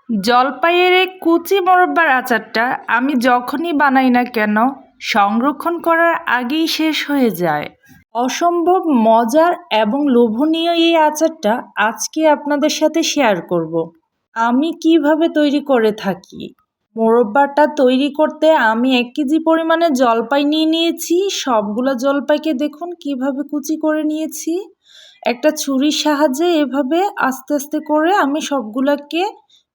জলপাইয়ের এই কুচি মোরব্বার আচারটা আমি যখনই বানাই না কেন সংরক্ষণ করার আগেই শেষ হয়ে যায়। অসম্ভব মজার এবং লোভনীয় এই আচারটা আজকে আপনাদের সাথে শেয়ার করব। আমি কিভাবে তৈরি করে থাকি। মোরব্বাটা তৈরি করতে আমি 1 কেজি পরিমাণে জলপাই নিয়ে নিয়েছি। সবগুলো জলপাইকে দেখুন কিভাবে কুচি করে নিয়েছি। একটা ছুরির সাহায্যে এভাবে আস্তে আস্তে করে আমি সবগুলাকে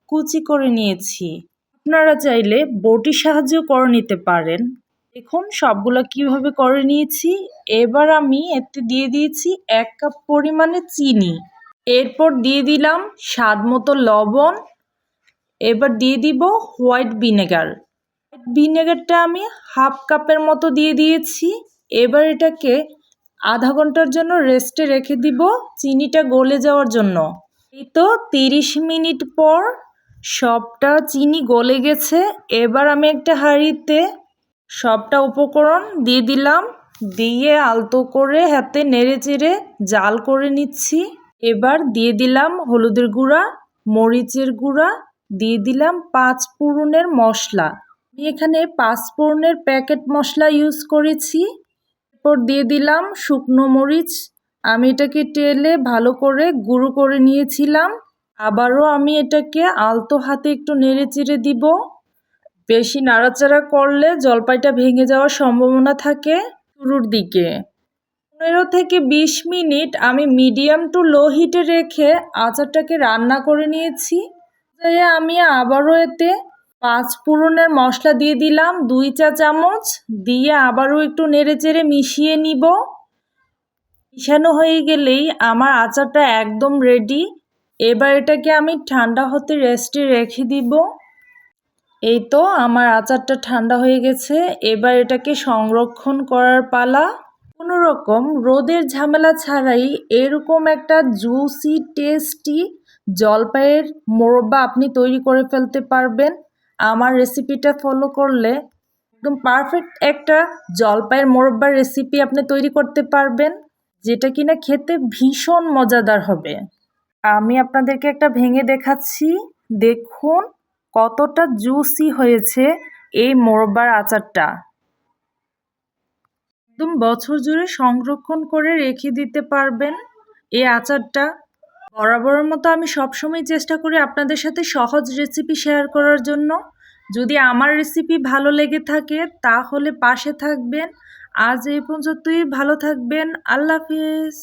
কুচি করে নিয়েছি। আপনারা চাইলে বটির সাহায্যেও করে নিতে পারেন। দেখুন সবগুলো কিভাবে করে নিয়েছি। এবার আমি এতে দিয়ে দিয়েছি 1 কাপ পরিমাণে চিনি। এরপর দিয়ে দিলাম স্বাদ মতো লবণ। এবার দিয়ে দিব হোয়াইট ভিনেগার। ভিনেগারটা আমি 1/2 কাপের মতো দিয়ে দিয়েছি। এবার এটাকে আধা ঘন্টার জন্য রেস্টে রেখে দিব চিনিটা গলে যাওয়ার জন্য। এই তো 30 মিনিট পর সবটা চিনি গলে গেছে। এবার আমি একটা হাঁড়িতে সবটা উপকরণ দিয়ে দিলাম, দিয়ে আলতো করে হাতে নেড়ে চেড়ে জাল করে নিচ্ছি। এবার দিয়ে দিলাম হলুদের গুঁড়া, মরিচের গুঁড়া, দিয়ে দিলাম 5 ফোড়নের মশলা। আমি এখানে 5 ফোড়নের প্যাকেট মশলা ইউজ করেছি। এরপর দিয়ে দিলাম শুকনো মরিচ। আমি এটাকে টেলে ভালো করে গুঁড়ো করে নিয়েছিলাম। আবারও আমি এটাকে আলতো হাতে একটু নেড়ে চেড়ে দিব। বেশি নাড়াচাড়া করলে জলপাইটা ভেঙে যাওয়ার সম্ভাবনা থাকে শুরুর দিকে। 15 থেকে 20 মিনিট আমি মিডিয়াম টু লো হিটে রেখে আচারটাকে রান্না করে নিয়েছি। আমি আবারও এতে 5 ফোড়নের মশলা দিয়ে দিলাম 2 চা চামচ, দিয়ে আবারও একটু নেড়েচেড়ে মিশিয়ে নিব। মিশানো হয়ে গেলেই আমার আচারটা একদম রেডি। এবার এটাকে আমি ঠান্ডা হতে রেস্টে রেখে দিব। এই তো আমার আচারটা ঠান্ডা হয়ে গেছে। এবার এটাকে সংরক্ষণ করার পালা। কোনো রকম রোদের ঝামেলা ছাড়াই এরকম একটা জুসি টেস্টি জলপাইয়ের মোরব্বা আপনি তৈরি করে ফেলতে পারবেন। আমার রেসিপিটা ফলো করলে একদম পারফেক্ট একটা জলপাইয়ের মোরব্বার রেসিপি আপনি তৈরি করতে পারবেন, যেটা কিনা খেতে ভীষণ মজাদার হবে। আমি আপনাদেরকে একটা ভেঙে দেখাচ্ছি। দেখুন কতটা জুসি হয়েছে এই মোরব্বার আচারটা। একদম বছর জুড়ে সংরক্ষণ করে রেখে দিতে পারবেন এই আচারটা। বরাবরের মতো আমি সবসময় চেষ্টা করি আপনাদের সাথে সহজ রেসিপি শেয়ার করার জন্য। যদি আমার রেসিপি ভালো লেগে থাকে তাহলে পাশে থাকবেন। আজ এই পর্যন্তই, ভালো থাকবেন। আল্লাহ হাফেজ।